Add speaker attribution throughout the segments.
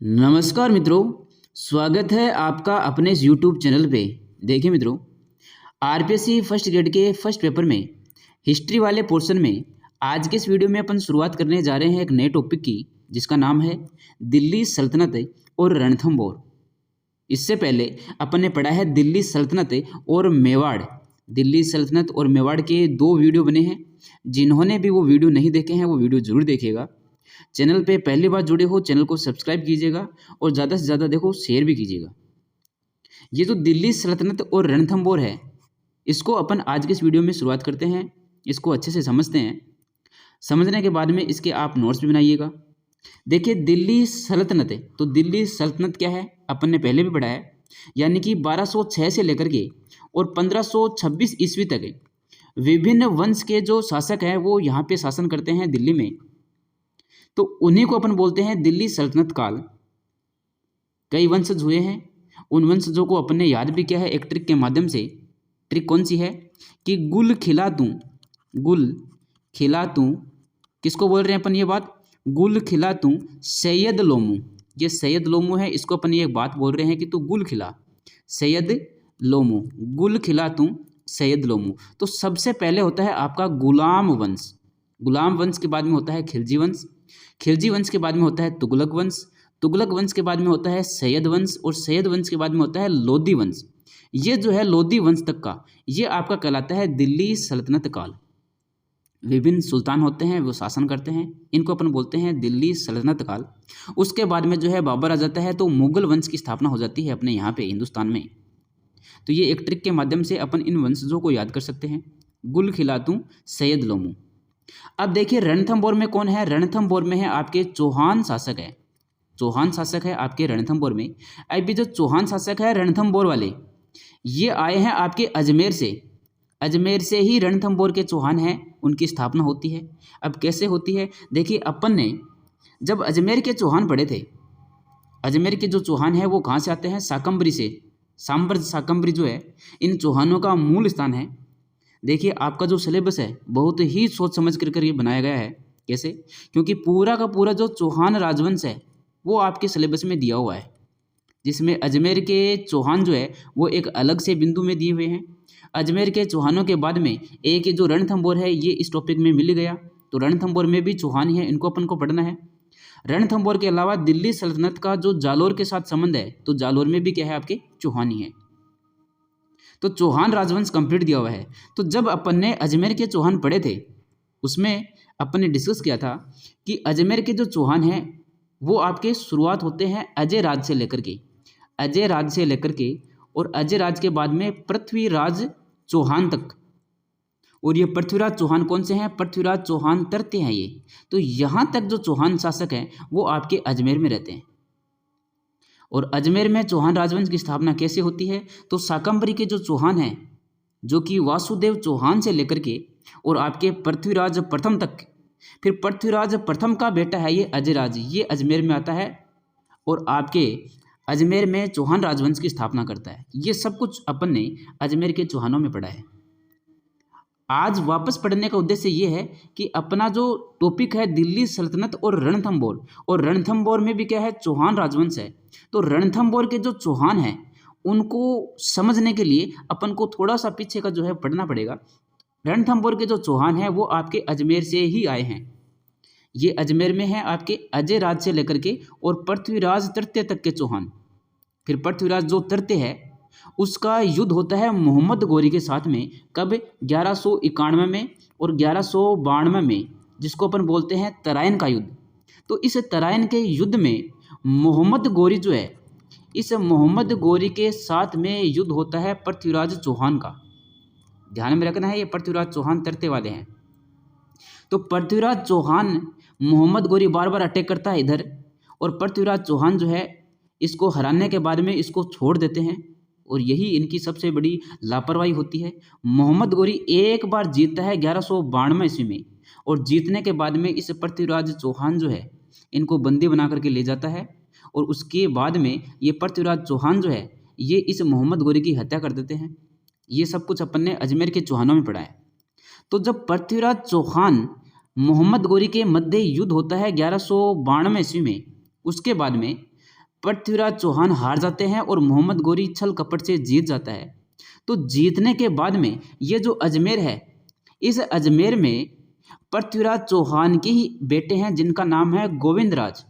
Speaker 1: नमस्कार मित्रों, स्वागत है आपका अपने इस यूट्यूब चैनल पे। देखिए मित्रों, आरपीएससी फर्स्ट ग्रेड के फर्स्ट पेपर में हिस्ट्री वाले पोर्शन में आज के इस वीडियो में अपन शुरुआत करने जा रहे हैं एक नए टॉपिक की, जिसका नाम है दिल्ली सल्तनत और रणथंभौर। इससे पहले अपन ने पढ़ा है दिल्ली सल्तनत और मेवाड़। दिल्ली सल्तनत और मेवाड़ के दो वीडियो बने हैं। जिन्होंने भी वो वीडियो नहीं देखे हैं वो वीडियो जरूर देखेगा। चैनल पे पहली बार जुड़े हो, चैनल को सब्सक्राइब कीजिएगा और ज़्यादा से ज़्यादा देखो शेयर भी कीजिएगा। ये जो दिल्ली सल्तनत और रणथंभौर है, इसको अपन आज के इस वीडियो में शुरुआत करते हैं। इसको अच्छे से समझते हैं। समझने के बाद में इसके आप नोट्स भी बनाइएगा। देखिए, दिल्ली सल्तनत है तो दिल्ली सल्तनत क्या है अपन ने पहले भी पढ़ा है, यानी कि 1206 से लेकर के और 1526 ईस्वी तक विभिन्न वंश के जो शासक हैं वो यहाँ पे शासन करते हैं दिल्ली में। तो उन्हीं को अपन बोलते हैं दिल्ली सल्तनत काल। कई वंशज हुए हैं, उन वंशजों को अपन ने याद भी किया है एक ट्रिक के माध्यम से। ट्रिक कौन सी है कि गुल खिला दूं, गुल खिला दूं, किसको बोल रहे हैं अपन ये बात? गुल खिला दूं सैयद लोमू। ये सैयद लोमू है, इसको अपन ये बात बोल रहे हैं कि तू गुल खिला सैयद लोमू, गुल खिला दूं सैयद लोमू। तो सबसे पहले होता है आपका गुलाम वंश। गुलाम वंश के बाद में होता है खिलजी वंश। खिलजी वंश के बाद में होता है तुगलक वंश। तुगलक वंश के बाद में होता है सैयद वंश और सैयद वंश के बाद में होता है लोधी वंश। ये जो है लोधी वंश तक का, ये आपका कहलाता है दिल्ली सल्तनत काल। विभिन्न सुल्तान होते हैं, वो शासन करते हैं, इनको अपन बोलते हैं दिल्ली सल्तनत काल। उसके बाद में जो है बाबर आ जाता है तो मुगल वंश की स्थापना हो जाती है अपने यहाँ पे हिंदुस्तान में। तो ये एक ट्रिक के माध्यम से अपन इन वंशजों को याद कर सकते हैं। गुल खिलातू सैयद लोमू। अब देखिए रणथंभौर में कौन है? रणथंभौर में है आपके चौहान शासक है। चौहान शासक है आपके रणथंभौर में। अभी जो चौहान शासक है रणथंभौर वाले, ये आए हैं आपके अजमेर से। अजमेर से ही रणथंभौर के चौहान हैं, उनकी स्थापना होती है। अब कैसे होती है? देखिए, अपन ने जब अजमेर के चौहान पढ़े थे, अजमेर के जो चौहान है वो कहाँ से आते हैं? शाकंभरी से। सांबर शाकंभरी जो है इन चौहानों का मूल स्थान है। देखिए, आपका जो सिलेबस है बहुत ही सोच समझ कर ये बनाया गया है। कैसे? क्योंकि पूरा का पूरा जो चौहान राजवंश है वो आपके सिलेबस में दिया हुआ है, जिसमें अजमेर के चौहान जो है वो एक अलग से बिंदु में दिए हुए हैं। अजमेर के चौहानों के बाद में एक जो रणथंभौर है ये इस टॉपिक में मिल गया। तो रणथंभौर में भी चौहान ही है, इनको अपन को पढ़ना है। रणथंभौर के अलावा दिल्ली सल्तनत का जो जालोर के साथ संबंध है, तो जालोर में भी क्या है? आपके चौहान ही है। तो चौहान राजवंश कंप्लीट दिया हुआ है। तो जब अपन ने अजमेर के चौहान पढ़े थे, उसमें अपन ने डिस्कस किया था कि अजमेर के जो चौहान हैं वो आपके शुरुआत होते हैं अजय राज से लेकर के, अजय राज से लेकर के, और अजय राज के बाद में पृथ्वीराज चौहान तक। और ये पृथ्वीराज चौहान कौन से हैं? पृथ्वीराज चौहान तृतीय हैं ये। तो यहाँ तक जो चौहान शासक हैं वो आपके अजमेर में रहते हैं। और अजमेर में चौहान राजवंश की स्थापना कैसे होती है? तो शाकंभरी के जो चौहान हैं, जो कि वासुदेव चौहान से लेकर के और आपके पृथ्वीराज प्रथम तक, फिर पृथ्वीराज प्रथम का बेटा है ये अजयराज, ये अजमेर में आता है और आपके अजमेर में चौहान राजवंश की स्थापना करता है। ये सब कुछ अपन ने अजमेर के चौहानों में पढ़ा है। आज वापस पढ़ने का उद्देश्य ये है कि अपना जो टॉपिक है दिल्ली सल्तनत और रणथंभौर में भी क्या है? चौहान राजवंश है। तो रणथंभौर के जो चौहान हैं उनको समझने के लिए अपन को थोड़ा सा पीछे का जो है पढ़ना पड़ेगा। रणथंभौर के जो चौहान हैं वो आपके अजमेर से ही आए हैं। ये अजमेर में है आपके अजय राज से लेकर के और पृथ्वीराज तृतीय तक के चौहान। फिर पृथ्वीराज जो तृतीय है उसका युद्ध होता है मोहम्मद गोरी के साथ में। कब? 1191 में और 1192 में, जिसको अपन बोलते हैं तराइन का युद्ध। तो इस तराइन के युद्ध में मोहम्मद गोरी जो है, इस मोहम्मद गोरी के साथ में युद्ध होता है पृथ्वीराज चौहान का। ध्यान में रखना है, ये पृथ्वीराज चौहान तृतीय वाले हैं। तो पृथ्वीराज चौहान, मोहम्मद गोरी बार बार अटैक करता है इधर, और पृथ्वीराज चौहान जो है इसको हराने के बाद में इसको छोड़ देते हैं, और यही इनकी सबसे बड़ी लापरवाही होती है। मोहम्मद गोरी एक बार जीतता है 1192 ईस्वी में, और जीतने के बाद में इस पृथ्वीराज चौहान जो है इनको बंदी बना करके ले जाता है, और उसके बाद में ये पृथ्वीराज चौहान जो है ये इस मोहम्मद गोरी की हत्या कर देते हैं। ये सब कुछ अपन ने अजमेर के चौहानों में पढ़ा है। तो जब पृथ्वीराज चौहान मोहम्मद गोरी के मध्य युद्ध होता है 1192 ईस्वी में, उसके बाद में पृथ्वीराज चौहान हार जाते हैं और मोहम्मद गोरी छल कपट से जीत जाता है। तो जीतने के बाद में ये जो अजमेर है, इस अजमेर में पृथ्वीराज चौहान के ही बेटे हैं जिनका नाम है गोविंदराज।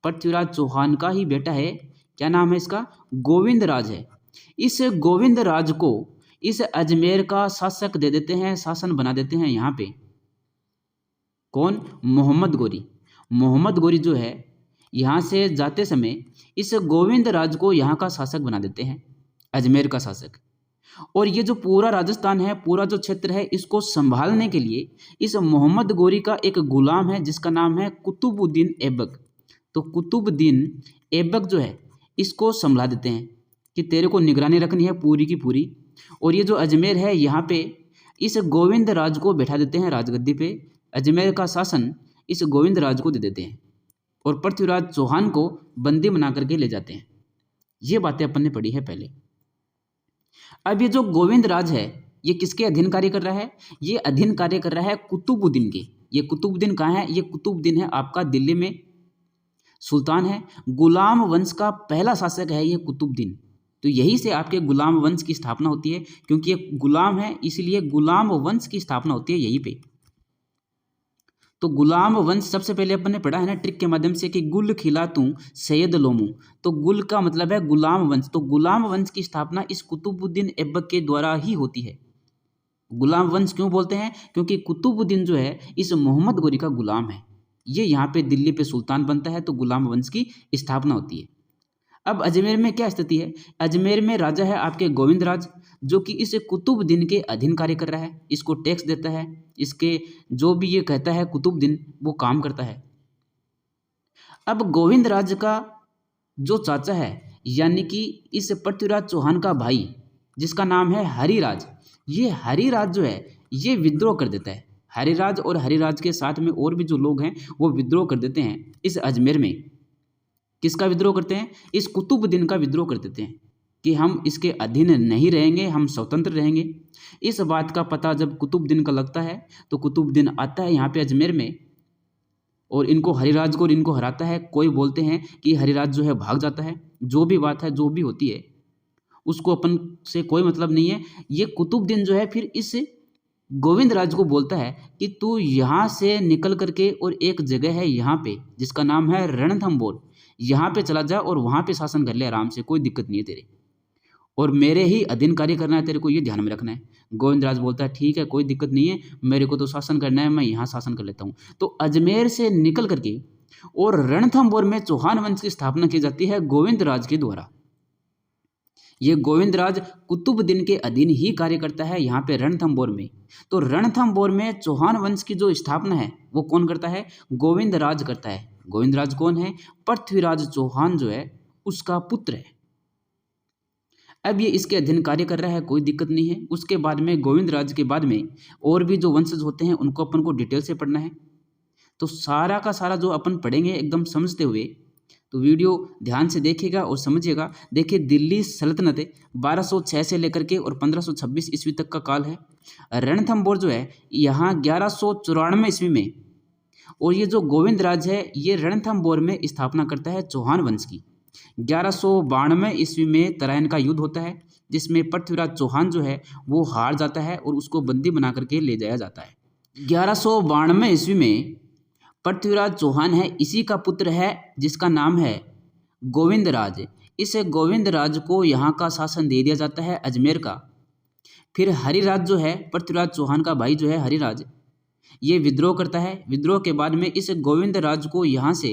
Speaker 1: पृथ्वीराज चौहान का ही बेटा है, क्या नाम है इसका? गोविंदराज है। इस गोविंदराज को इस अजमेर का शासक दे देते हैं, शासन बना देते हैं यहाँ पे। कौन? मोहम्मद गोरी। मोहम्मद गोरी जो है यहाँ से जाते समय इस गोविंदराज को यहाँ का शासक बना देते हैं, अजमेर का शासक। और ये जो पूरा राजस्थान है, पूरा जो क्षेत्र है, इसको संभालने के लिए इस मोहम्मद गोरी का एक गुलाम है जिसका नाम है कुतुबुद्दीन ऐबक। तो कुतुबुद्दीन ऐबक जो है इसको संभाला देते हैं कि तेरे को निगरानी रखनी है पूरी की पूरी। और ये जो अजमेर है यहाँ पे इस गोविंदराज को बैठा देते हैं राजगद्दी पे। अजमेर का शासन इस गोविंदराज को दे देते हैं और पृथ्वीराज चौहान को बंदी बना करके ले जाते हैं। ये बातें अपन ने पढ़ी है पहले। अब ये जो गोविंदराज है ये किसके अधीन कार्य कर रहा है? ये अधीन कार्य कर रहा है कुतुबुद्दीन के। ये कुतुबुद्दीन कहाँ है? ये कुतुबुद्दीन है आपका दिल्ली में सुल्तान है। गुलाम वंश का पहला शासक है ये कुतुबुद्दीन। तो यही से आपके गुलाम वंश की स्थापना होती है, क्योंकि ये गुलाम है इसलिए गुलाम वंश की स्थापना होती है यहीं पे। तो गुलाम वंश सबसे पहले अपन ने पढ़ा है ना ट्रिक के माध्यम से कि गुल खिला तू सैयद लोमू। तो गुल का मतलब है गुलाम वंश। तो गुलाम वंश की स्थापना इस कुतुबुद्दीन ऐबक के द्वारा ही होती है। गुलाम वंश क्यों बोलते हैं? क्योंकि कुतुबुद्दीन जो है इस मोहम्मद गोरी का गुलाम है। ये यहाँ पे दिल्ली पे सुल्तान बनता है तो गुलाम वंश की स्थापना होती है। अब अजमेर में क्या स्थिति है? अजमेर में राजा है आपके गोविंदराज, जो कि इस कुतुबुद्दीन के अधीन कार्य कर रहा है, इसको टैक्स देता है, इसके जो भी ये कहता है कुतुबुद्दीन वो काम करता है। अब गोविंदराज का जो चाचा है यानी कि इस पृथ्वीराज चौहान का भाई जिसका नाम है हरिराज, ये हरिराज जो है ये विद्रोह कर देता है। हरिराज और हरिराज के साथ में और भी जो लोग हैं वो विद्रोह कर देते हैं इस अजमेर में। किसका विद्रोह करते हैं? इस कुतुबुद्दीन का विद्रोह कर देते हैं कि हम इसके अधीन नहीं रहेंगे, हम स्वतंत्र रहेंगे। इस बात का पता जब कुतुबुद्दीन का लगता है तो कुतुबुद्दीन आता है यहाँ पे अजमेर में और इनको हरिराज को इनको हराता है। कोई बोलते हैं कि हरिराज जो है भाग जाता है। जो भी बात है, जो भी होती है, उसको अपन से कोई मतलब नहीं है। ये कुतुबुद्दीन जो है फिर इस गोविंदराज को बोलता है कि तू यहाँ से निकल करके और एक जगह है यहाँ पे जिसका नाम है रणथंबोर, यहाँ पे चला जा और वहाँ पे शासन कर ले आराम से, कोई दिक्कत नहीं है तेरे, और मेरे ही अधीन कार्य करना है, तेरे को ये ध्यान में रखना है। गोविंदराज बोलता है ठीक है कोई दिक्कत नहीं है, मेरे को तो शासन करना है, मैं यहाँ शासन कर लेता हूँ। तो अजमेर से निकल करके और रणथंबोर में चौहान वंश की स्थापना की जाती है गोविंदराज के द्वारा। ये गोविंदराज कुतुबुद्दीन के अधीन ही कार्य करता है यहाँ पे रणथंबोर में। तो रणथंबोर में चौहान वंश की जो स्थापना है वो कौन करता है? गोविंदराज करता है। गोविंदराज कौन है? पृथ्वीराज चौहान जो है उसका पुत्र है। अब ये इसके अधीन कार्य कर रहा है, कोई दिक्कत नहीं है। उसके बाद में गोविंदराज के बाद में और भी जो वंशज होते हैं उनको अपन को डिटेल से पढ़ना है। तो सारा का सारा जो अपन पढ़ेंगे एकदम समझते हुए, तो वीडियो ध्यान से देखिएगा और समझिएगा। देखिए दिल्ली सल्तनत 1206 से लेकर के और 1526 ईस्वी तक का काल है। रणथंबोर जो है यहाँ 1194 ईस्वी में, और ये जो गोविंदराज है ये रणथंबोर में स्थापना करता है चौहान वंश की। 1192 ईस्वी में तराइन का युद्ध होता है जिसमें पृथ्वीराज चौहान जो है वो हार जाता है और उसको बंदी बना करके ले जाया जाता है। 1192 ईस्वी में पृथ्वीराज चौहान है, इसी का पुत्र है जिसका नाम है गोविंदराज। इस गोविंदराज को यहाँ का शासन दे दिया जाता है अजमेर का। फिर हरिराज जो है पृथ्वीराज चौहान का भाई जो है हरिराज, ये विद्रोह करता है। विद्रोह के बाद में इस गोविंदराज को यहाँ से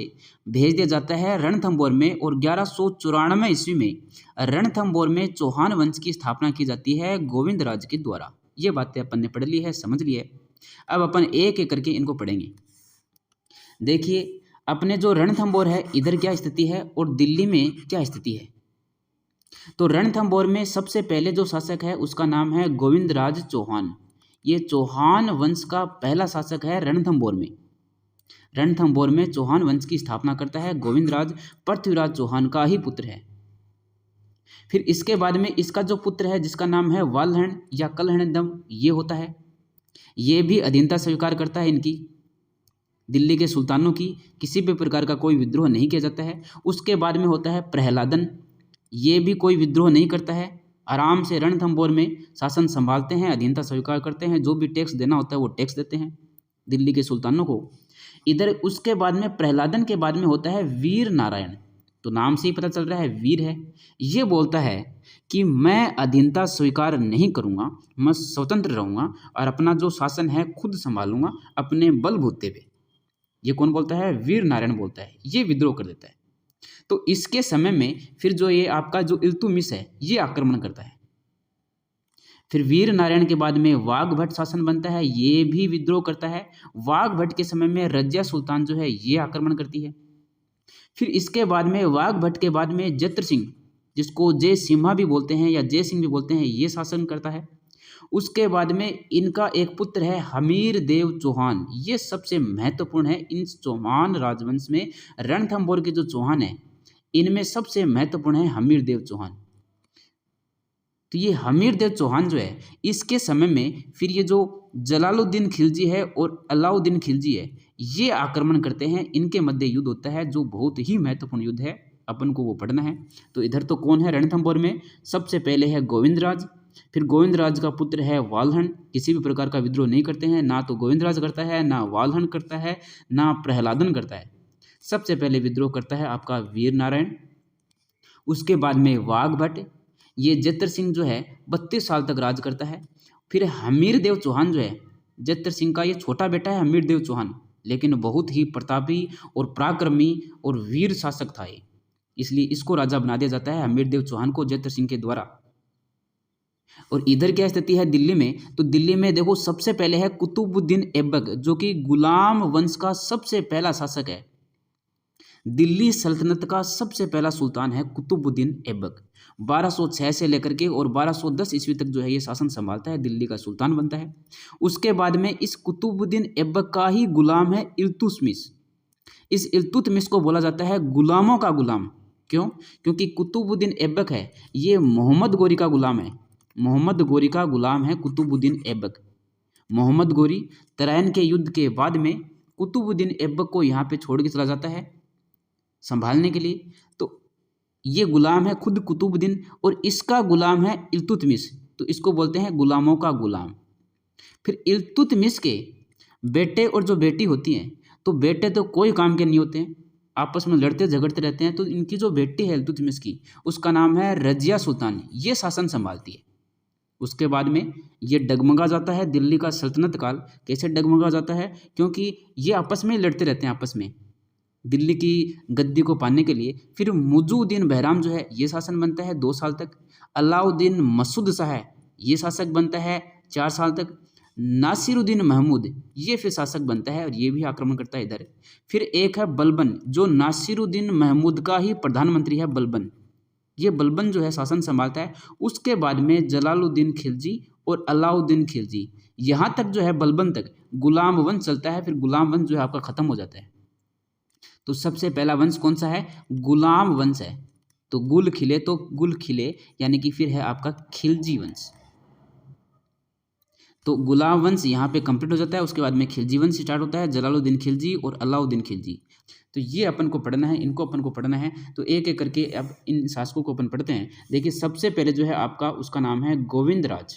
Speaker 1: भेज दिया जाता है रणथंबोर में, और 1194 ईस्वी में रणथंबोर में चौहान वंश की स्थापना की जाती है गोविंदराज के द्वारा। ये बातें अपन ने पढ़ ली है, समझ ली है। अब अपन एक एक करके इनको पढ़ेंगे। देखिए अपने जो रणथंबोर है इधर क्या स्थिति है और दिल्ली में क्या स्थिति है। तो रणथंबोर में सबसे पहले जो शासक है उसका नाम है गोविंदराज चौहान। ये चौहान वंश का पहला शासक है रणथंबोर में। रणथंबोर में चौहान वंश की स्थापना करता है गोविंदराज, पृथ्वीराज चौहान का ही पुत्र है। फिर इसके बाद में इसका जो पुत्र है जिसका नाम है वालहण या कलहणदम, ये होता है, ये भी अधीनता स्वीकार करता है इनकी। दिल्ली के सुल्तानों की किसी भी प्रकार का कोई विद्रोह नहीं किया जाता है। उसके बाद में होता है प्रहलादन, ये भी कोई विद्रोह नहीं करता है, आराम से रणथंभौर में शासन संभालते हैं, अधीनता स्वीकार करते हैं, जो भी टैक्स देना होता है वो टैक्स देते हैं दिल्ली के सुल्तानों को। इधर उसके बाद में प्रहलादन के बाद में होता है वीर नारायण, तो नाम से ही पता चल रहा है वीर है। ये बोलता है कि मैं अधीनता स्वीकार नहीं करूँगा, मैं स्वतंत्र रहूँगा और अपना जो शासन है खुद संभालूंगा अपने बलबूते पे। ये कौन बोलता है? वीर नारायण बोलता है। ये विद्रोह कर देता है। तो इसके समय में फिर जो ये आपका जो इल्तुतमिश है ये आक्रमण करता है। फिर वीर नारायण के बाद में वाघ भट्ट शासन बनता है, ये भी विद्रोह करता है। वाघ भट्ट के समय में रजिया सुल्तान जो है ये आक्रमण करती है। फिर इसके बाद में वाघ भट्ट के बाद में जत्र सिंह, जिसको जय सिम्हा भी बोलते हैं या जय सिंह भी बोलते हैं, ये शासन करता है। उसके बाद में इनका एक पुत्र है हमीर देव चौहान, ये सबसे महत्वपूर्ण है। इन चौहान राजवंश में रणथंभौर के जो चौहान है इनमें सबसे महत्वपूर्ण है हमीर देव चौहान। तो ये हमीर देव चौहान जो है इसके समय में फिर ये जो जलालुद्दीन खिलजी है और अलाउद्दीन खिलजी है ये आक्रमण करते हैं। इनके मध्य युद्ध होता है जो बहुत ही महत्वपूर्ण युद्ध है, अपन को वो पढ़ना है। तो इधर तो कौन है रणथंभौर में? सबसे पहले है गोविंदराज, फिर गोविंदराज का पुत्र है वाल्हन, किसी भी प्रकार का विद्रोह नहीं करते हैं, ना तो गोविंदराज करता है, ना वाल्हन करता है, ना प्रहलादन करता है। सबसे पहले विद्रोह करता है आपका वीर नारायण। उसके बाद में वाघ भट्ट, ये जत्र सिंह जो है 32 साल तक राज करता है। फिर हमीर देव चौहान जो है जत्र सिंह का ये छोटा बेटा है हमीर देव चौहान, लेकिन बहुत ही प्रतापी और पराक्रमी और वीर शासक था ये, इसलिए इसको राजा बना दिया जाता है हमीर देव चौहान को जत्र सिंह के द्वारा। और इधर क्या स्थिति है दिल्ली में? तो दिल्ली में देखो सबसे पहले है कुतुबुद्दीन ऐबक, जो कि गुलाम वंश का सबसे पहला शासक है। दिल्ली सल्तनत का सबसे पहला सुल्तान है कुतुबुद्दीन ऐबक। 1206 से लेकर के और 1210 ईस्वी तक जो है ये शासन संभालता है, दिल्ली का सुल्तान बनता है। उसके बाद में इस कुतुबुद्दीन ऐबक का ही गुलाम है इल्तुतमिश। इस इल्तुतमिश को बोला जाता है गुलामों का गुलाम। क्यों? क्योंकि कुतुबुद्दीन ऐबक है ये मोहम्मद गोरी का गुलाम है। मोहम्मद गोरी का गुलाम है कुतुबुद्दीन ऐबक। मोहम्मद गोरी तराइन के युद्ध के बाद में कुतुबुद्दीन ऐबक को यहाँ पे छोड़ के चला जाता है संभालने के लिए। तो ये गुलाम है खुद कुतुबुद्दीन और इसका गुलाम है इल्तुतमिश, तो इसको बोलते हैं गुलामों का गुलाम। फिर इल्तुतमिश के बेटे और जो बेटी होती हैं, तो बेटे तो कोई काम के नहीं होते हैं, आपस में लड़ते झगड़ते रहते हैं। तो इनकी जो बेटी है इल्तुतमिश की, उसका नाम है रजिया सुल्तान, ये शासन संभालती है। उसके बाद में ये डगमगा जाता है दिल्ली का सल्तनत काल। कैसे डगमगा जाता है? क्योंकि ये आपस में लड़ते रहते हैं आपस में दिल्ली की गद्दी को पाने के लिए। फिर मुजुद्दीन बहराम जो है ये शासन बनता है 2 साल तक। अलाउद्दीन मसूद शाह ये शासक बनता है 4 साल तक। नासिरुद्दीन महमूद ये फिर शासक बनता है और ये भी आक्रमण करता है इधर। फिर एक है बलबन, जो नासिरुद्दीन महमूद का ही प्रधानमंत्री है बलबन, ये बलबन जो है शासन संभालता है। उसके बाद में जलालुद्दीन खिलजी और अलाउद्दीन खिलजी, यहाँ तक जो है बलबन तक गुलाम वंश चलता है। फिर गुलाम वंश जो है आपका खत्म हो जाता है। तो सबसे पहला वंश कौन सा है? गुलाम वंश है। तो गुल खिले, तो गुल खिले यानी कि फिर है आपका खिलजी वंश। तो गुलाम वंश यहाँ पे कंप्लीट हो जाता है। उसके बाद में खिलजी वंश स्टार्ट होता है, जलालुद्दीन खिलजी और अलाउद्दीन खिलजी। तो ये अपन को पढ़ना है, इनको अपन को पढ़ना है। तो एक एक करके अब इन शासकों को अपन पढ़ते हैं। देखिए सबसे पहले जो है आपका उसका नाम है गोविंदराज।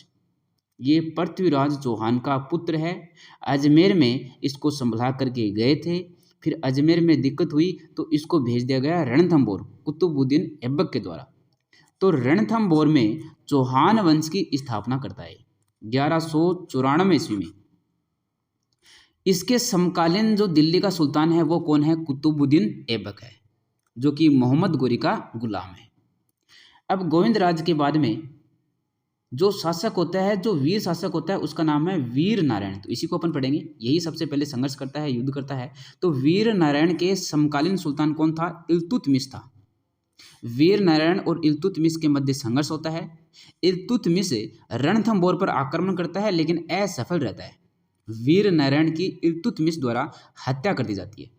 Speaker 1: ये पृथ्वीराज चौहान का पुत्र है। अजमेर में इसको संभला करके गए थे। फिर अजमेर में दिक्कत हुई तो इसको भेज दिया गया रणथंभौर कुतुबुद्दीन ऐबक के द्वारा। तो रणथंभौर में चौहान वंश की स्थापना करता है 1194 ईस्वी में। इसके समकालीन जो दिल्ली का सुल्तान है वो कौन है? कुतुबुद्दीन ऐबक है, जो कि मोहम्मद गोरी का गुलाम है। अब गोविंदराज के बाद में जो शासक होता है, जो वीर शासक होता है, उसका नाम है वीर नारायण। तो इसी को अपन पढ़ेंगे। यही सबसे पहले संघर्ष करता है, युद्ध करता है। तो वीर नारायण के समकालीन सुल्तान कौन था? इल्तुतमिश था। वीर नारायण और इल्तुतमिश के मध्य संघर्ष होता है। इल्तुतमिश रणथंभौर पर आक्रमण करता है लेकिन असफल रहता है। वीर नारायण की इल्तुतमिश द्वारा हत्या कर दी जाती है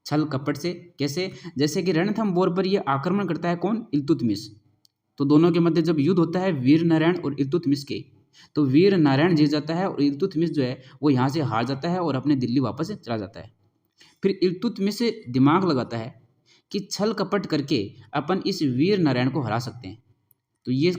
Speaker 1: छल कपट से। कैसे? जैसे कि रणथंभौर पर यह आक्रमण करता है कौन? इल्तुतमिश। तो दोनों के मध्य जब युद्ध होता है वीर नारायण और इल्तुतमिश के, तो वीर नारायण जीत जाता है और इल्तुतमिश जो है वो यहाँ से हार जाता है और अपने दिल्ली वापस चला जाता है। फिर इल्तुतमिश दिमाग लगाता है कि छल कपट करके अपन इस वीर नारायण को हरा सकते हैं। तो ये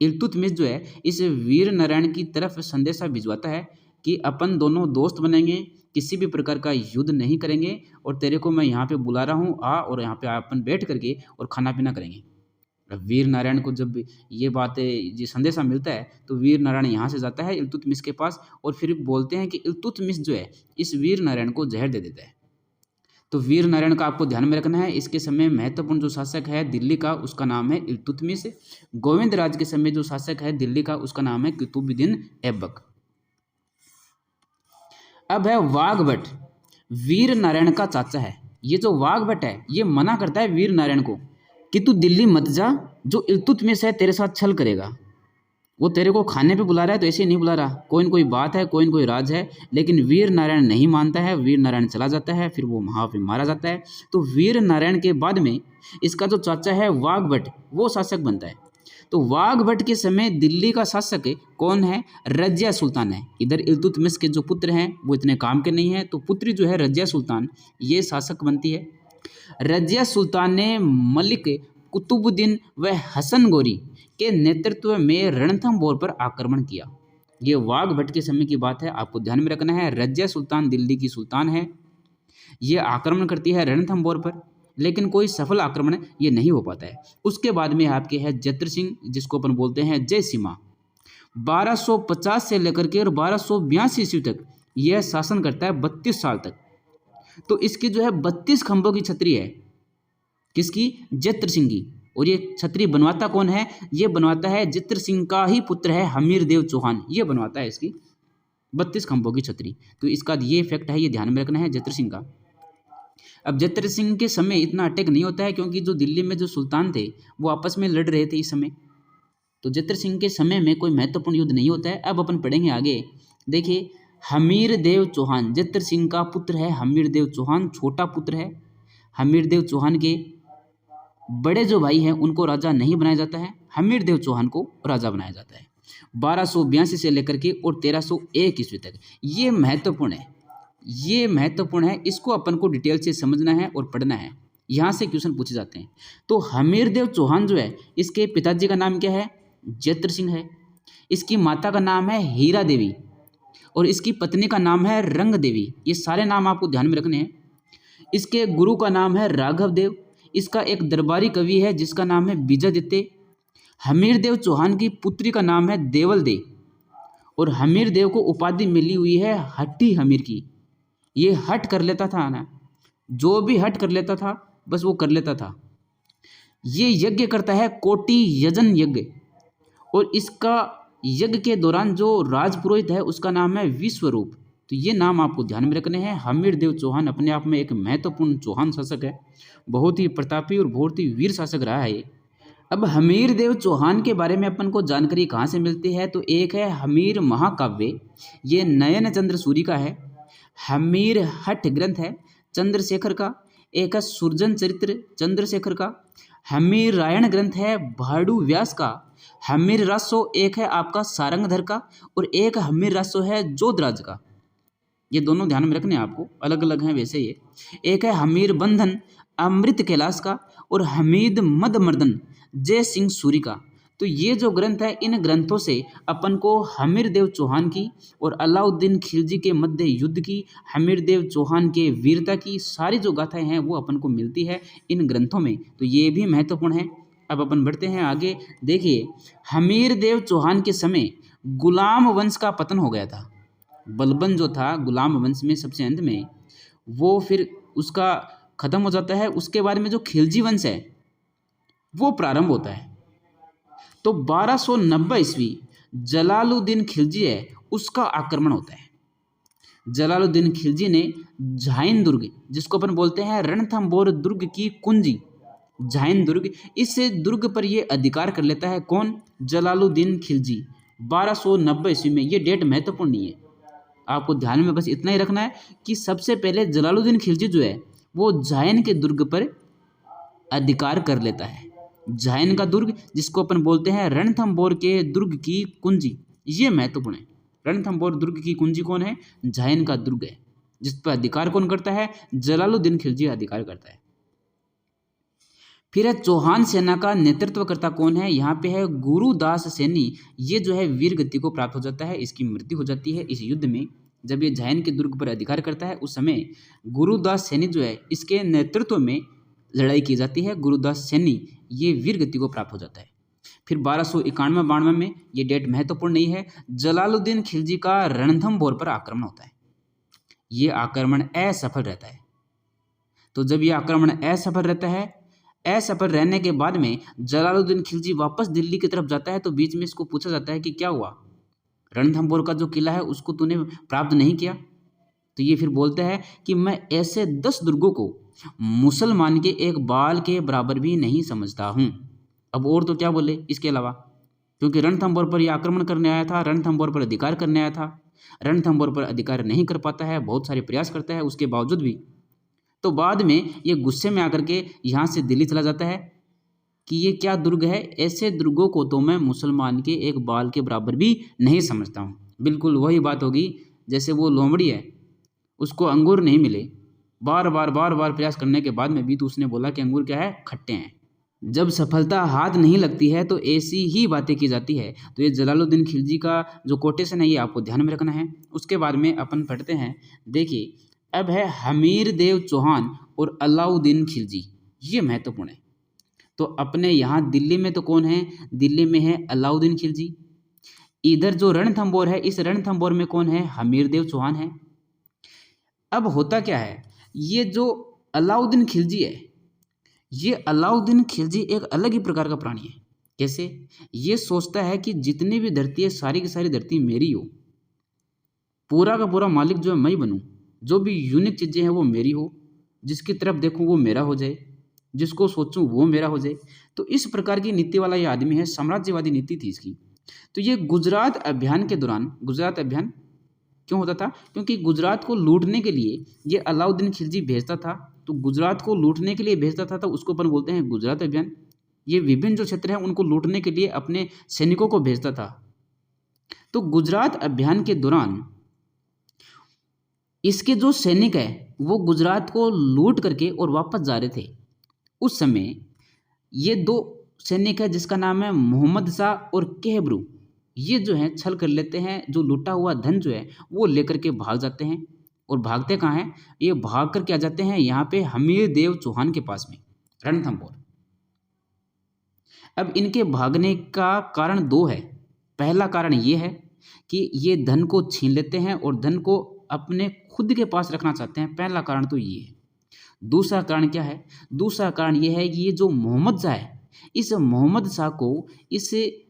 Speaker 1: इल्तुतमिश जो है इस वीर नारायण की तरफ संदेशा भिजवाता है कि अपन दोनों दोस्त बनेंगे, किसी भी प्रकार का युद्ध नहीं करेंगे, और तेरे को मैं यहाँ पे बुला रहा हूँ, आ और यहाँ पे अपन बैठ करके और खाना पीना करेंगे। अब वीर नारायण को जब ये संदेशा मिलता है तो वीर नारायण यहाँ से जाता है इल्तुतमिश के पास, और फिर बोलते हैं कि इल्तुतमिश जो है इस वीर नारायण को जहर दे देता है। तो वीर नारायण का आपको ध्यान में रखना है, इसके समय महत्वपूर्ण जो शासक है दिल्ली का उसका नाम है इल्तुतमिश। गोविंद राज के समय जो शासक है दिल्ली का उसका नाम है कुतुबुद्दीन ऐबक। अब है वाघभट, वीर नारायण का चाचा है। ये जो वाघभट है ये मना करता है वीर नारायण को कि तू दिल्ली मत जा, जो इल्तुतमिश है तेरे साथ छल करेगा। वो तेरे को खाने पे बुला रहा है तो ऐसे ही नहीं बुला रहा, कोई न कोई बात है, कोई न कोई राज है। लेकिन वीर नारायण नहीं मानता है, वीर नारायण चला जाता है, फिर वो वहाँ पे मारा जाता है। तो वीर नारायण के बाद में इसका जो चाचा है वाघभट वो शासक बनता है। तो वाघभट के समय दिल्ली का शासक कौन है? रजिया सुल्तान है। इधर इल्तुतमिश के जो पुत्र हैं वो इतने काम के नहीं हैं, तो पुत्री जो है रजिया सुल्तान ये शासक बनती है। रजिया सुल्तान ने मलिक कुतुबुद्दीन व हसन गोरी के नेतृत्व में रणथंभौर पर आक्रमण किया। ये वाघभट के समय की बात है, आपको ध्यान में रखना है। रजिया सुल्तान दिल्ली की सुल्तान है, ये आक्रमण करती है रणथंभौर पर, लेकिन कोई सफल आक्रमण ये नहीं हो पाता है। उसके बाद में आपके है जत्र सिंह, जिसको अपन बोलते हैं जय सिम्हा। 1250 से लेकर के और 1282 ईस्वी तक यह शासन करता है 32 साल तक। तो इसकी जो है 32 खंभों की छतरी है, किसकी? जत्र सिंह की। और ये छतरी बनवाता कौन है? ये बनवाता है जत्र सिंह का ही पुत्र है हमीर देव चौहान, ये बनवाता है इसकी 32 खंभों की छतरी। तो इसका ये फैक्ट है, ये ध्यान में रखना है जत्र सिंह का। अब जत्र सिंह के समय इतना अटैक नहीं होता है, क्योंकि जो दिल्ली में जो सुल्तान थे वो आपस में लड़ रहे थे इस समय। तो जत्र सिंह के समय में कोई महत्वपूर्ण युद्ध नहीं होता है। अब अपन पढ़ेंगे आगे। देखिए, हमीर देव चौहान जत्र सिंह का पुत्र है, हमीर देव चौहान छोटा पुत्र है। हमीर देव चौहान के बड़े जो भाई हैं उनको राजा नहीं बनाया जाता है, हमीर देव चौहान को राजा बनाया जाता है 1282 से लेकर के और 1301 ईस्वी तक। ये महत्वपूर्ण है, ये महत्वपूर्ण है, इसको अपन को डिटेल से समझना है और पढ़ना है, यहाँ से क्वेश्चन पूछे जाते हैं। तो हमीर देव चौहान जो है इसके पिताजी का नाम क्या है? जत्र सिंह है। इसकी माता का नाम है हीरा देवी और इसकी पत्नी का नाम है रंग देवी। ये सारे नाम आपको ध्यान में रखने हैं। इसके गुरु का नाम है राघव देव। इसका एक दरबारी कवि है जिसका नाम है विजयादित्य। हमीर देव चौहान की पुत्री का नाम है देवल दे और हमीर देव को उपाधि मिली हुई है हट्टी हमीर की। ये हट कर लेता था ना, जो भी हट कर लेता था बस वो कर लेता था। ये यज्ञ करता है कोटि यजन यज्ञ, और इसका यज्ञ के दौरान जो राजपुरोहित है उसका नाम है विश्वरूप। तो ये नाम आपको ध्यान में रखने हैं। हमीर देव चौहान अपने आप में एक महत्वपूर्ण चौहान शासक है, बहुत ही प्रतापी और बहुत ही वीर शासक रहा है ये। अब हमीर देव चौहान के बारे में अपन को जानकारी कहाँ से मिलती है? तो एक है हमीर महाकाव्य, ये नयन चंद्र सूरी का है। हमीर हठ ग्रंथ है चंद्रशेखर का। एक है सुरजन चरित्र चंद्रशेखर का। हमीर रायण ग्रंथ है भाडू व्यास का। हमीर रासो एक है आपका सारंगधर का और एक हमीर रासो है जोधराज का। ये दोनों ध्यान में रखने हैं आपको, अलग अलग हैं वैसे ये। एक है हमीर बंधन अमृत कैलाश का और हमीद मदमर्दन जय सिंह सूरी का। तो ये जो ग्रंथ है इन ग्रंथों से अपन को हमीर देव चौहान की और अलाउद्दीन खिलजी के मध्य युद्ध की, हमीर देव चौहान के वीरता की सारी जो गाथाएं हैं वो अपन को मिलती है इन ग्रंथों में। तो ये भी महत्वपूर्ण है। अब अपन बढ़ते हैं आगे। देखिए, हमीर देव चौहान के समय गुलाम वंश का पतन हो गया था। बलबन जो था गुलाम वंश में सबसे अंत में, वो फिर उसका खत्म हो जाता है। उसके बाद में जो खिलजी वंश है वो प्रारंभ होता है। तो 1290 ईस्वी जलालुद्दीन खिलजी है उसका आक्रमण होता है। जलालुद्दीन खिलजी ने झाइन दुर्ग, जिसको अपन बोलते हैं रणथंभौर दुर्ग की कुंजी, झाइन दुर्ग, इस दुर्ग पर ये अधिकार कर लेता है। कौन? जलालुद्दीन खिलजी 1290 ईस्वी में। ये डेट महत्वपूर्ण नहीं है, आपको ध्यान में बस इतना ही रखना है कि सबसे पहले जलालुद्दीन खिलजी जो है वो झाइन के दुर्ग पर अधिकार कर लेता है। झाइन का दुर्ग, जिसको अपन बोलते हैं रणथंभौर के दुर्ग की कुंजी, ये महत्वपूर्ण है। रणथंभौर दुर्ग की कुंजी कौन है? झाइन का दुर्ग है। जिस पर अधिकार कौन करता है? जलालुद्दीन खिलजी अधिकार करता है। फिर है चौहान सेना का नेतृत्व करता कौन है? यहाँ पे है गुरुदास सैनी। ये जो है वीर गति को प्राप्त हो जाता है, इसकी मृत्यु हो जाती है इस युद्ध में। जब ये झायन के दुर्ग पर अधिकार करता है उस समय गुरुदास सैनी जो है इसके नेतृत्व में लड़ाई की जाती है। गुरुदास सैनी ये वीर गति को प्राप्त हो जाता है। फिर 1291-92 में, ये डेट महत्वपूर्ण नहीं है, जलालुद्दीन खिलजी का रणथंभौर पर आक्रमण होता है। ये आक्रमण असफल रहता है। तो जब ये आक्रमण असफल रहता है, असफल रहने के बाद में जलालुद्दीन खिलजी वापस दिल्ली की तरफ जाता है, तो बीच में इसको पूछा जाता है कि क्या हुआ, रणथंभौर का जो किला है उसको तूने प्राप्त नहीं किया? तो ये फिर बोलता है कि मैं ऐसे 10 दुर्गों को मुसलमान के एक बाल के बराबर भी नहीं समझता हूँ। अब और तो क्या बोले इसके अलावा, क्योंकि रणथंभौर पर यह आक्रमण करने आया था, रणथंभौर पर अधिकार करने आया था, रणथंभौर पर अधिकार नहीं कर पाता है, बहुत सारे प्रयास करता है उसके बावजूद भी। तो बाद में ये गुस्से में आकर के यहाँ से दिल्ली चला जाता है कि ये क्या दुर्ग है, ऐसे दुर्गों को तो मैं मुसलमान के एक बाल के बराबर भी नहीं समझता हूँ। बिल्कुल वही बात होगी जैसे वो लोमड़ी है, उसको अंगूर नहीं मिले, बार बार प्रयास करने के बाद में भी तो उसने बोला कि अंगूर क्या है, खट्टे हैं। जब सफलता हाथ नहीं लगती है तो ऐसी ही बातें की जाती है। तो ये जलालुद्दीन खिलजी का जो कोटेशन है ये आपको ध्यान में रखना है। उसके बाद में अपन पढ़ते हैं, देखिए अब है हमीर देव चौहान और अलाउद्दीन खिलजी, ये महत्वपूर्ण है। तो अपने यहाँ दिल्ली में तो कौन है? दिल्ली में है अलाउद्दीन खिलजी। इधर जो रणथंभौर है, इस रणथंभौर में कौन है? हमीर देव चौहान है। अब होता क्या है, ये जो अलाउद्दीन खिलजी है, ये अलाउद्दीन खिलजी एक अलग ही प्रकार का प्राणी है। कैसे? ये सोचता है कि जितनी भी धरती है सारी की सारी धरती मेरी हो, पूरा का पूरा मालिक जो है मैं ही बनूं, जो भी यूनिक चीज़ें हैं वो मेरी हो, जिसकी तरफ देखूं वो मेरा हो जाए, जिसको सोचूं वो मेरा हो जाए। तो इस प्रकार की नीति वाला ये आदमी है, साम्राज्यवादी नीति थी इसकी। तो ये गुजरात अभियान के दौरान, गुजरात अभियान क्यों होता था? क्योंकि गुजरात को लूटने के लिए ये अलाउद्दीन खिलजी भेजता था। तो गुजरात को लूटने के लिए भेजता था, तो उसको अपन बोलते हैं गुजरात अभियान। ये विभिन्न जो क्षेत्र हैं उनको लूटने के लिए अपने सैनिकों को भेजता था। तो गुजरात अभियान के दौरान इसके जो सैनिक है वो गुजरात को लूट करके और वापस जा रहे थे। उस समय ये 2 सैनिक है जिसका नाम है मोहम्मद शाह और केहब्रू, ये जो है छल कर लेते हैं, जो लूटा हुआ धन जो है वो लेकर के भाग जाते हैं। और भागते कहाँ हैं? ये भाग कर के आ जाते हैं यहाँ पे हमीर देव चौहान के पास में, रणथंभौर। अब इनके भागने का कारण 2 है। पहला कारण ये है कि ये धन को छीन लेते हैं और धन को अपने खुद के पास रखना चाहते हैं। पहला कारण तो ये है। दूसरा कारण क्या है? दूसरा कारण ये है कि ये जो मोहम्मद शाह है, इस मोहम्मद शाह को इस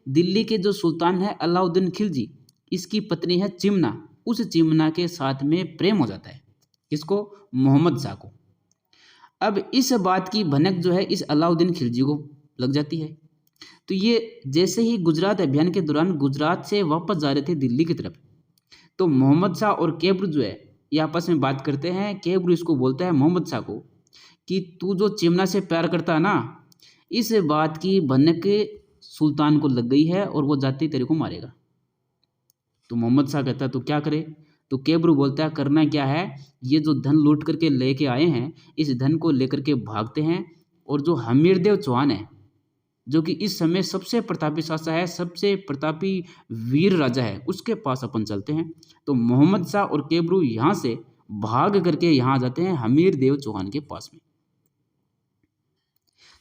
Speaker 1: दिल्ली के जो सुल्तान है अलाउद्दीन खिलजी, इसकी पत्नी है चिमना, उस चिमना के साथ में प्रेम हो जाता है। किसको? मोहम्मद शाह को। अब इस बात की भनक जो है इस अलाउद्दीन खिलजी को लग जाती है। तो ये जैसे ही गुजरात अभियान के दौरान गुजरात से वापस जा रहे थे दिल्ली की तरफ, तो मोहम्मद शाह और केब्र जो है ये आपस में बात करते हैं। केब्र इसको बोलता है मोहम्मद शाह को कि तू जो चिमना से प्यार करता है ना, इस बात की भनक सुल्तान को लग गई है और वो जाते ही तेरे को मारेगा। तो मोहम्मद शाह कहता है तो क्या करे? तो केब्रू बोलता है करना क्या है, ये जो धन लूट करके लेके आए हैं इस धन को लेकर के भागते हैं, और जो हमीरदेव चौहान है जो कि इस समय सबसे प्रतापी शासक है, सबसे प्रतापी वीर राजा है, उसके पास अपन चलते हैं। तो मोहम्मद शाह और केब्रू यहाँ से भाग करके यहाँ आ जाते हैं हमीरदेव चौहान के पास में।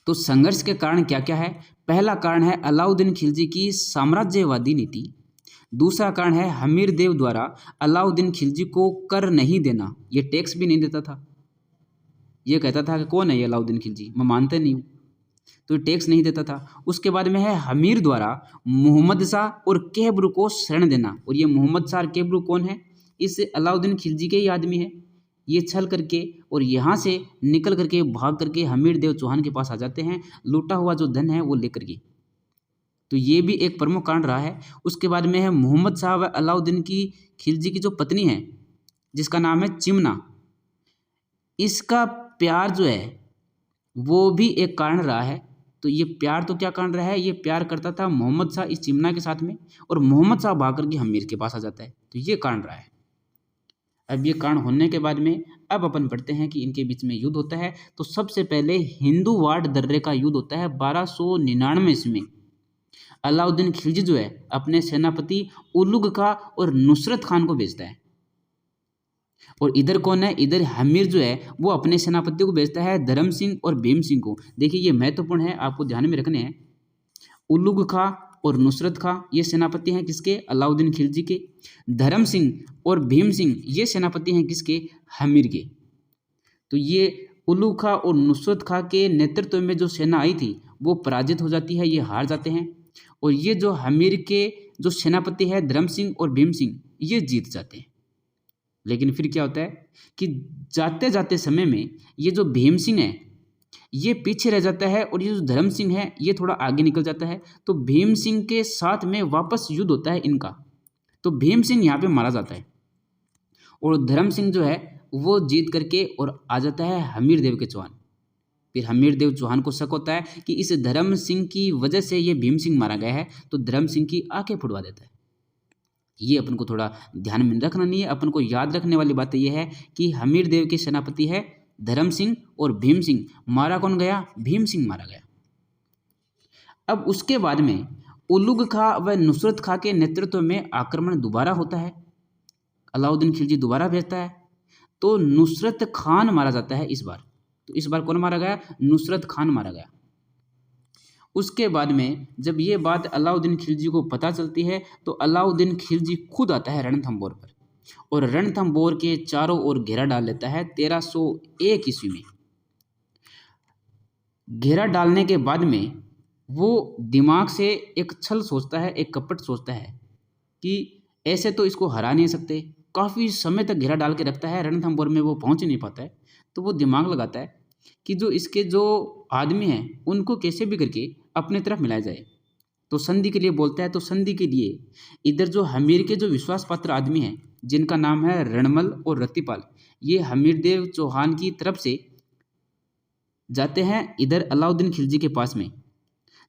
Speaker 1: तो संघर्ष के कारण क्या क्या है? पहला कारण है अलाउद्दीन खिलजी की साम्राज्यवादी नीति। दूसरा कारण है हमीरदेव द्वारा अलाउद्दीन खिलजी को कर नहीं देना, ये टैक्स भी नहीं देता था। ये कहता था कि कौन है ये अलाउद्दीन खिलजी, मैं मानते नहीं हूँ, तो टैक्स नहीं देता था। उसके बाद में है हमीर द्वारा मोहम्मद शाह और केब्रू को शरण देना। और ये मोहम्मद शाह और केब्रू कौन है? इस अलाउद्दीन खिलजी के ही आदमी है। ये छल करके और यहाँ से निकल करके भाग करके हमीरदेव चौहान के पास आ जाते हैं, लूटा हुआ जो धन है वो लेकर के। तो ये भी एक प्रमुख कारण रहा है। उसके बाद में है मोहम्मद शाह व अलाउद्दीन की खिलजी की जो पत्नी है जिसका नाम है चिमना, इसका प्यार जो है वो भी एक कारण रहा है। तो ये प्यार तो क्या कारण रहा है? ये प्यार करता था मोहम्मद शाह इस चिमना के साथ में, और मोहम्मद शाह भाग करके हमीर के पास आ जाता है, तो ये कारण रहा है। अब ये कांड होने के बाद में अब अपन पढ़ते हैं कि इनके बीच में युद्ध होता है। तो सबसे पहले हिंदूवाड़ दर्रे का युद्ध होता है 1299 ईस्वी में। अलाउद्दीन खिलजी जो है अपने सेनापति उलुग खां और नुसरत खान को भेजता है। और इधर कौन है, इधर हमीर जो है वो अपने सेनापति को भेजता है धर्म सिंह और भीम सिंह को। देखिए ये महत्वपूर्ण है, आपको ध्यान में रखने हैं। उलुग खां और नुसरत खां ये सेनापति हैं किसके, अलाउद्दीन खिलजी के। धर्म सिंह और भीम सिंह ये सेनापति हैं किसके, हमीर के। तो ये उलुग खां और नुसरत खां के नेतृत्व में जो सेना आई थी वो पराजित हो जाती है, ये हार जाते हैं। और ये जो हमीर के जो सेनापति है धर्म सिंह और भीम सिंह ये जीत जाते हैं। लेकिन फिर क्या होता है कि जाते जाते समय में ये जो भीम सिंह है ये पीछे रह जाता है और ये जो धर्म सिंह है ये थोड़ा आगे निकल जाता है। तो भीम सिंह के साथ में वापस युद्ध होता है इनका। तो भीम सिंह यहाँ पे मारा जाता है और धर्म सिंह जो है वो जीत करके और आ जाता है हमीर देव के चौहान। फिर हमीर देव चौहान को शक होता है कि इस धर्म सिंह की वजह से ये भीम सिंह मारा गया है, तो धर्म सिंह की आंखें फुड़वा देता है। ये अपन को थोड़ा ध्यान में रखना नहीं है, अपन को याद रखने वाली बात यह है कि हमीर देव के सेनापति है धर्म सिंह और भीम सिंह। मारा कौन गया, भीम सिंह मारा गया। अब उसके बाद में उलुग खां व नुसरत खां के नेतृत्व में आक्रमण दोबारा होता है। अलाउद्दीन खिलजी दोबारा भेजता है तो नुसरत खान मारा जाता है इस बार। तो इस बार कौन मारा गया, नुसरत खान मारा गया। उसके बाद में जब ये बात अलाउद्दीन खिलजी को पता चलती है तो अलाउद्दीन खिलजी खुद आता है रणथंभौर पर और रणथंभौर के चारों ओर घेरा डाल लेता है 1301 ईस्वी में। घेरा डालने के बाद में वो दिमाग से एक छल सोचता है, एक कपट सोचता है कि ऐसे तो इसको हरा नहीं सकते। काफ़ी समय तक घेरा डाल के रखता है, रणथंभौर में वो पहुंच ही नहीं पाता है। तो वो दिमाग लगाता है कि जो इसके जो आदमी हैं उनको कैसे भी करके अपने तरफ मिलाया जाए। तो संधि के लिए बोलता है। तो संधि के लिए इधर जो हमीर के जो विश्वास पात्र आदमी हैं जिनका नाम है रणमल और रतिपाल, ये हमीर देव चौहान की तरफ से जाते हैं इधर अलाउद्दीन खिलजी के पास में।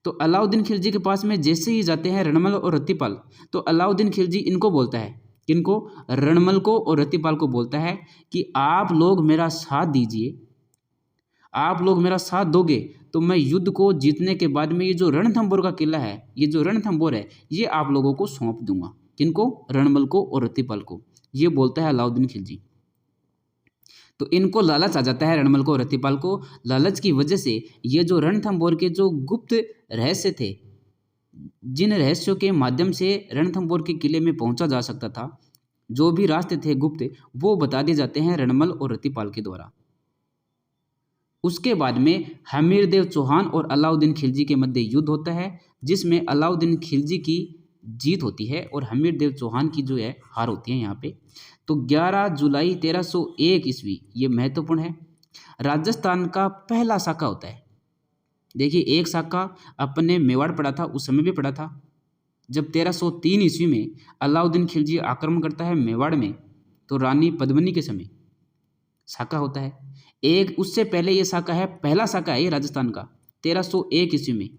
Speaker 1: तो अलाउद्दीन खिलजी के पास में जैसे ही जाते हैं रणमल और रतिपाल, तो अलाउद्दीन खिलजी इनको बोलता है, किनको, रणमल को और रतिपाल को बोलता है कि आप लोग मेरा साथ दीजिए, आप लोग मेरा साथ दोगे तो मैं युद्ध को जीतने के बाद में ये जो रणथंभौर का किला है, ये जो रणथंभौर है, ये आप लोगों को सौंप दूंगा। किनको, रणमल को और रतिपाल को, ये बोलता है अलाउद्दीन खिलजी। तो इनको लालच आ जाता है, रणमल को और रतिपाल को। लालच की वजह से ये जो रणथंभौर के जो गुप्त रहस्य थे, जिन रहस्यों के माध्यम से रणथंभौर के किले में पहुंचा जा सकता था, जो भी रास्ते थे गुप्त, वो बता दिए जाते हैं रणमल और रतिपाल के द्वारा। उसके बाद में हमीर देव चौहान और अलाउद्दीन खिलजी के मध्य युद्ध होता है जिसमें अलाउद्दीन खिलजी की जीत होती है और हमीर देव चौहान की जो है हार होती है यहाँ पे। तो 11 जुलाई 1301 ईस्वी, ये महत्वपूर्ण है, राजस्थान का पहला साका होता है। देखिए एक साका अपने मेवाड़ पड़ा था, उस समय भी पड़ा था जब 1303 ईस्वी में अलाउद्दीन खिलजी आक्रमण करता है मेवाड़ में, तो रानी पद्मिनी के समय साका होता है। एक उससे पहले ये साका है, पहला साका है ये राजस्थान का 1301 ईस्वी में।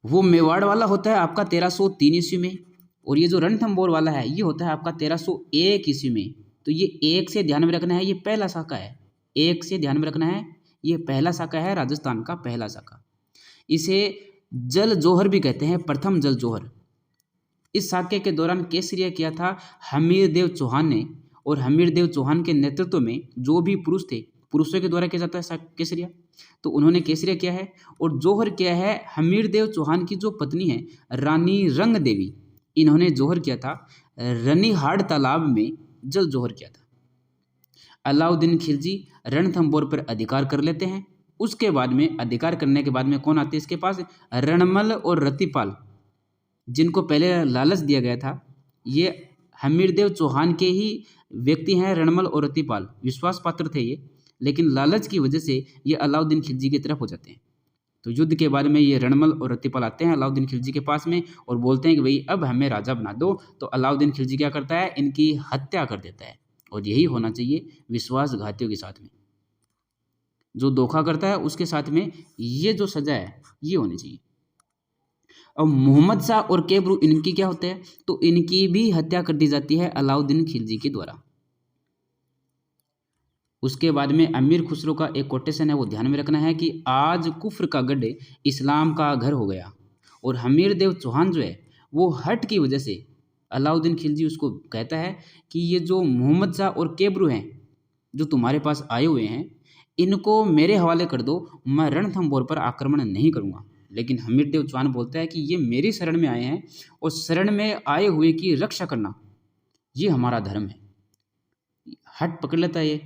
Speaker 1: वो मेवाड़ वाला होता है आपका 1303 ईस्वी में, और ये जो रणथंभौर वाला है ये होता है आपका 1301 ईस्वी में। तो ये एक से ध्यान में रखना है, ये पहला साका है, एक से ध्यान में रखना है, ये पहला साका है, राजस्थान का पहला साका। इसे जल जोहर भी कहते हैं, प्रथम जल जोहर। इस साके के दौरान केसरिया किया था हमीर देव चौहान ने, और हमीर देव चौहान के नेतृत्व में जो भी पुरुष थे, पुरुषों के द्वारा किया जाता है केसरिया, तो उन्होंने केसरिया किया है। और जोहर किया है हमीर देव चौहान की जो पत्नी है रानी रंग देवी, इन्होंने जोहर किया था रनीहाड़ तालाब में, जल जोहर किया था। अलाउद्दीन खिलजी रणथंभौर पर अधिकार कर लेते हैं। उसके बाद में अधिकार करने के बाद में कौन आते हैं इसके पास, रणमल और रतिपाल, जिनको पहले लालच दिया गया था। ये हमीर देव चौहान के ही व्यक्ति हैं, रणमल और रतिपाल, विश्वास पात्र थे ये, लेकिन लालच की वजह से ये अलाउद्दीन खिलजी की तरफ हो जाते हैं। तो युद्ध के बाद में ये रणमल और रतिपाल आते हैं अलाउद्दीन खिलजी के पास में और बोलते हैं कि भाई अब हमें राजा बना दो। तो अलाउद्दीन खिलजी क्या करता है, इनकी हत्या कर देता है। और यही होना चाहिए विश्वासघातियों के साथ में, जो धोखा करता है उसके साथ में ये जो सजा है ये होनी चाहिए। अब मोहम्मद शाह और केबरू, इनकी क्या होता है, तो इनकी भी हत्या कर दी जाती है अलाउद्दीन खिलजी के द्वारा। उसके बाद में अमीर खुसरो का एक कोटेशन है, वो ध्यान में रखना है कि आज कुफ्र का गढ़ इस्लाम का घर हो गया। और हमीर देव चौहान जो है वो हट की वजह से अलाउद्दीन खिलजी उसको कहता है कि ये जो मोहम्मद शाह और केबरू हैं जो तुम्हारे पास आए हुए हैं, इनको मेरे हवाले कर दो, मैं रणथंभौर पर आक्रमण नहीं करूँगा। लेकिन हमीर देव चौहान बोलता है कि ये मेरी शरण में आए हैं और शरण में आए हुए की रक्षा करना ये हमारा धर्म है। हट पकड़ लेता है ये।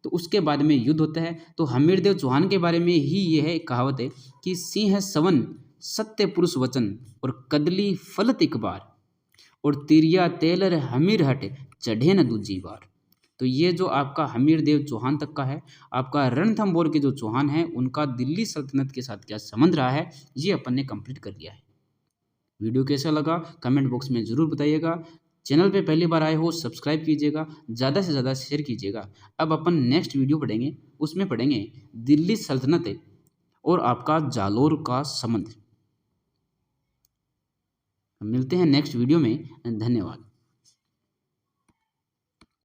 Speaker 1: तो उसके बाद में युद्ध होता है। तो हमीरदेव चौहान के बारे में ही ये है, एक कहावत है कि सिंह सवन सत्य पुरुष वचन और कदली फलत एक बार और तिरिया तेलर हमीर हट चढ़े न दूजी बार। तो ये जो आपका हमीरदेव चौहान तक का है, आपका रणथंभौर के जो चौहान है उनका दिल्ली सल्तनत के साथ क्या संबंध रहा है, ये अपन ने कंप्लीट कर लिया है। वीडियो कैसा लगा कमेंट बॉक्स में ज़रूर बताइएगा। चैनल पे पहली बार आए हो सब्सक्राइब कीजिएगा, ज़्यादा से ज़्यादा शेयर कीजिएगा। अब अपन नेक्स्ट वीडियो पढ़ेंगे, उसमें पढ़ेंगे दिल्ली सल्तनत और आपका जालोर का संबंध। मिलते हैं नेक्स्ट वीडियो में। धन्यवाद।